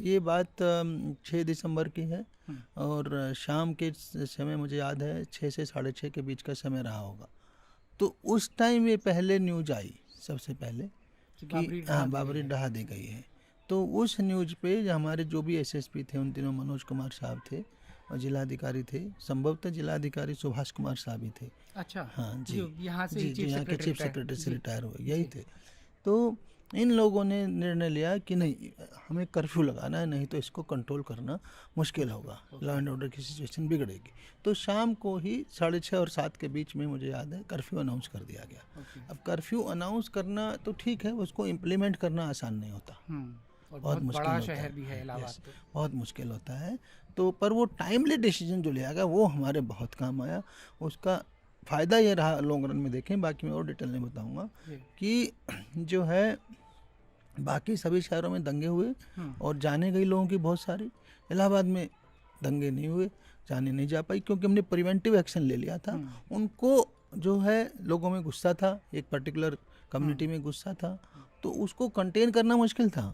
ये बात 6 दिसंबर की है और शाम के समय मुझे याद है 6 से 6:30 के बीच का समय रहा होगा। तो उस टाइम ये पहले न्यूज आई सबसे पहले कि हाँ बाबरी ढहा दी गई है। तो उस न्यूज पे हमारे जो भी एसएसपी थे उन दिनों मनोज कुमार साहब थे और जिलाधिकारी थे, संभवतः जिलाधिकारी सुभाष कुमार साहब ही थे। अच्छा, हाँ जी, यहाँ से जी यहाँ के चीफ सेक्रेटरी से रिटायर हुए, यही थे। तो इन लोगों ने निर्णय लिया कि नहीं हमें कर्फ्यू लगाना है, नहीं तो इसको कंट्रोल करना मुश्किल होगा, लॉ एंड ऑर्डर की सिचुएशन बिगड़ेगी। तो शाम को ही 6:30 और 7 के बीच में मुझे याद है कर्फ्यू अनाउंस कर दिया गया। अब कर्फ्यू अनाउंस करना तो ठीक है, उसको इम्प्लीमेंट करना आसान नहीं होता, और बहुत मुश्किल बड़ा होता शहर भी है इलाहाबाद, तो बहुत मुश्किल होता है। तो पर वो टाइमली डिसीजन जो लिया गया वो हमारे बहुत काम आया। उसका फ़ायदा ये रहा लॉन्ग रन में, देखें बाकी मैं और डिटेल में बताऊंगा कि जो है बाकी सभी शहरों में दंगे हुए और जाने गई लोगों की बहुत सारी, इलाहाबाद में दंगे नहीं हुए, जाने नहीं जा पाई क्योंकि हमने प्रिवेंटिव एक्शन ले लिया था। उनको जो है लोगों में गुस्सा था, एक पर्टिकुलर कम्युनिटी में गुस्सा था, तो उसको कंटेन करना मुश्किल था,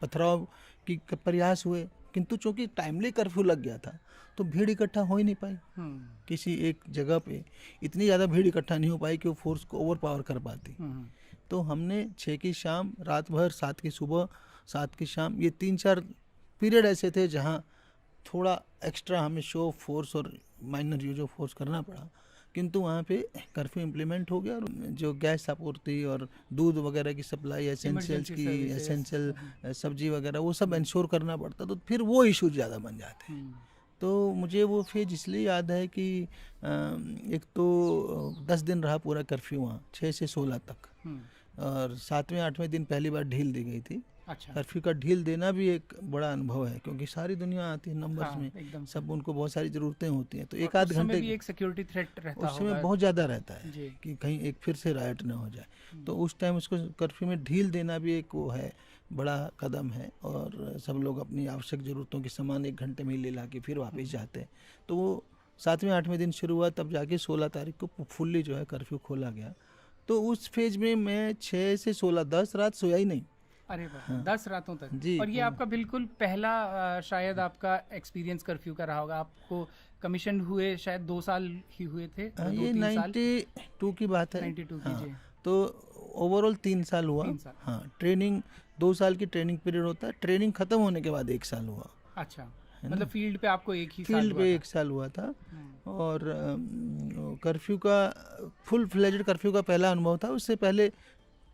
पथराव की प्रयास हुए, किंतु चूंकि टाइमली कर्फ्यू लग गया था तो भीड़ इकट्ठा हो ही नहीं पाई। किसी एक जगह पे इतनी ज़्यादा भीड़ इकट्ठा नहीं हो पाई कि वो फोर्स को ओवर पावर कर पाती। तो हमने 6 की शाम, रात भर, 7 की सुबह, 7 की शाम, ये 3-4 पीरियड ऐसे थे जहाँ थोड़ा एक्स्ट्रा हमें शो ऑफ फोर्स और माइनर यूज ऑफ फोर्स करना पड़ा, किंतु वहाँ पे कर्फ्यू इम्प्लीमेंट हो गया और जो गैस आपूर्ति और दूध वगैरह की सप्लाई, एसेंशियल्स की, एसेंशियल सब्जी वगैरह, वो सब इंश्योर करना पड़ता, तो फिर वो इशू ज़्यादा बन जाते हैं। तो मुझे वो फेज इसलिए याद है कि एक तो 10 दिन रहा पूरा कर्फ्यू वहाँ, 6 से 16 तक, और 7वें-8वें दिन पहली बार ढील दी गई थी। अच्छा। कर्फ्यू का ढील देना भी एक बड़ा अनुभव है क्योंकि सारी दुनिया आती है नंबर्स में, सब उनको बहुत सारी ज़रूरतें होती हैं, तो एक आध घंटे भी एक सिक्योरिटी थ्रेट रहता है, उस समय बहुत ज़्यादा रहता है कि कहीं एक फिर से राइट ना हो जाए। तो उस टाइम उसको कर्फ्यू में ढील देना भी एक वो है, बड़ा कदम है, और सब लोग अपनी आवश्यक ज़रूरतों के सामान 1 घंटे में ले ला के फिर वापस जाते हैं। तो वो 7वें-8वें दिन शुरू हुआ, तब जाके 16 तारीख को फुल्ली जो है कर्फ्यू खोला गया। तो उस फेज में मैं 6 से 16 10 रात सोया ही नहीं। अरे वाह, 10 रातों तक जी। और ये आपका बिल्कुल पहला शायद आपका एक्सपीरियंस कर्फ्यू का रहा होगा। आपको कमीशन हुए शायद 2 साल ही हुए थे, ये 92 की बात है, 92 की जी। तो ओवरऑल 3 साल हुआ। हाँ, ट्रेनिंग 2 साल की ट्रेनिंग पीरियड होता है, ट्रेनिंग खत्म होने के बाद 1 साल हुआ। अच्छा, मतलब फील्ड पे आपको एक ही फील्ड पे 1 साल हुआ था। और कर्फ्यू का फुल फ्लेज्ड कर्फ्यू का पहला अनुभव था। उससे पहले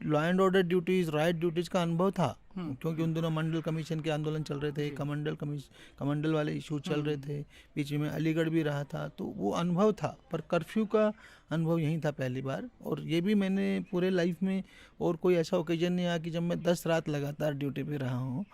law and order duties, right duties का अनुभव था, क्योंकि उन दिनों मंडल कमीशन के आंदोलन चल रहे थे, कमंडल वाले इशू चल रहे थे, बीच में अलीगढ़ भी रहा था, तो वो अनुभव था। पर कर्फ्यू का अनुभव यही था पहली बार। और ये भी मैंने पूरे लाइफ में और कोई ऐसा ओकेजन नहीं आया कि जब मैं 10 रात लगातार ड्यूटी पे रहा हूँ